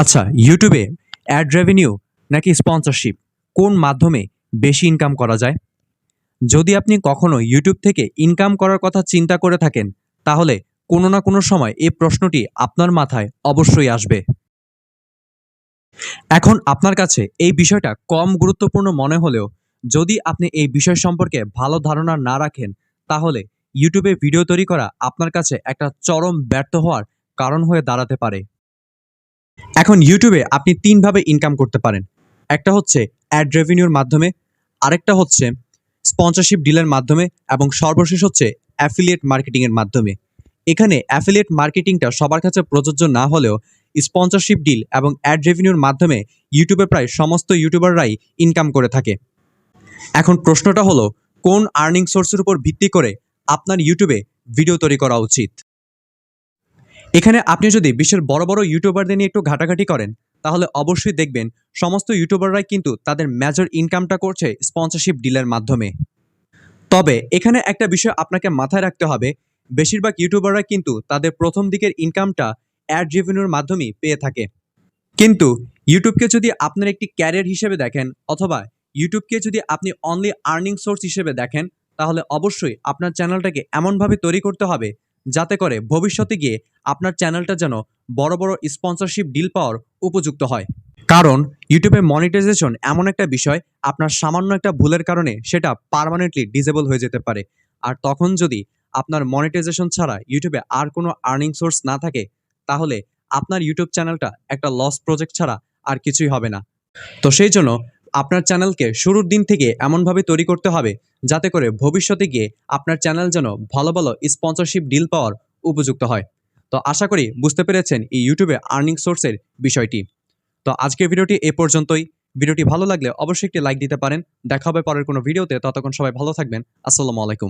আচ্ছা, ইউটিউবে add revenue নাকি স্পন্সরশিপ কোন মাধ্যমে বেশি ইনকাম করা যায়? যদি আপনি কখনো ইউটিউব থেকে ইনকাম করার কথা চিন্তা করে থাকেন, তাহলে কোনো না কোনো সময় এই প্রশ্নটি আপনার মাথায় অবশ্যই আসবে। এখন আপনার কাছে এই বিষয়টা কম গুরুত্বপূর্ণ মনে হলেও, যদি আপনি এই বিষয় সম্পর্কে ভালো ধারণা না রাখেন, তাহলে ইউটিউবে ভিডিও তৈরি করা আপনার কাছে একটা চরম ব্যর্থ হওয়ার কারণ হয়ে দাঁড়াতে পারে। এখন ইউটিউবে আপনি ৩ ভাবে ইনকাম করতে পারেন। একটা হচ্ছে অ্যাড রেভিনিউর মাধ্যমে, আরেকটা হচ্ছে স্পন্সরশিপ ডিলের মাধ্যমে এবং সর্বশেষ হচ্ছে অ্যাফিলিয়েট মার্কেটিং এর মাধ্যমে। এখানে অ্যাফিলিয়েট মার্কেটিংটা সবার কাছে প্রযোজ্য না হলেও স্পন্সরশিপ ডিল এবং অ্যাড রেভিনিউর মাধ্যমে ইউটিউবে প্রায় সমস্ত ইউটিউবাররাই ইনকাম করে থাকে। এখন প্রশ্নটা হলো, কোন আর্নিং সোর্সের উপর ভিত্তি করে আপনার ইউটিউবে ভিডিও তৈরি করা উচিত? এখানে আপনি যদি বিশ্বের বড় বড় ইউটিউবারদের নিয়ে একটু ঘাটাঘাটি করেন, তাহলে অবশ্যই দেখবেন সমস্ত ইউটিউবাররাই কিন্তু তাদের মেজর ইনকামটা করছে স্পন্সরশিপ ডিলের মাধ্যমে। তবে এখানে একটা বিষয় আপনাকে মাথায় রাখতে হবে, বেশিরভাগ ইউটিউবাররা কিন্তু তাদের প্রথম দিকের ইনকামটা অ্যাড রেভিনিউর মাধ্যমেই পেয়ে থাকে। কিন্তু ইউটিউবকে যদি আপনার একটি ক্যারিয়ার হিসেবে দেখেন, অথবা ইউটিউবকে যদি আপনি অনলি আর্নিং সোর্স হিসেবে দেখেন, তাহলে অবশ্যই আপনার চ্যানেলটাকে এমনভাবে তৈরি করতে হবে যাতে করে ভবিষ্যতে গিয়ে আপনার চ্যানেলটা যেন বড় বড় স্পন্সরশিপ ডিল পাওয়ার উপযুক্ত হয়। কারণ ইউটিউবে মনিটাইজেশন এমন একটা বিষয়, আপনার সামান্য একটা ভুলের কারণে সেটা পার্মানেন্টলি ডিসেবল হয়ে যেতে পারে। আর তখন যদি আপনার মনিটাইজেশন ছাড়া ইউটিউবে আর কোনো আর্নিং সোর্স না থাকে, তাহলে আপনার ইউটিউব চ্যানেলটা একটা লস প্রজেক্ট ছাড়া আর কিছুই হবে না। তো সেই জন্য আপনার চ্যানেলকে শুরুর দিন থেকে এমনভাবে তৈরি করতে হবে যাতে করে ভবিষ্যতে গিয়ে আপনার চ্যানেল যেন ভালো ভালো স্পন্সরশিপ ডিল পাওয়ার উপযুক্ত হয়। তো আশা করি বুঝতে পেরেছেন এই ইউটিউবে আর্নিং সোর্সের বিষয়টি। তো আজকের ভিডিওটি এ পর্যন্তই। ভিডিওটি ভালো লাগলে অবশ্যই একটি লাইক দিতে পারেন। দেখা হবে পরের কোনো ভিডিওতে। ততক্ষণ সবাই ভালো থাকবেন। আসসালামু আলাইকুম।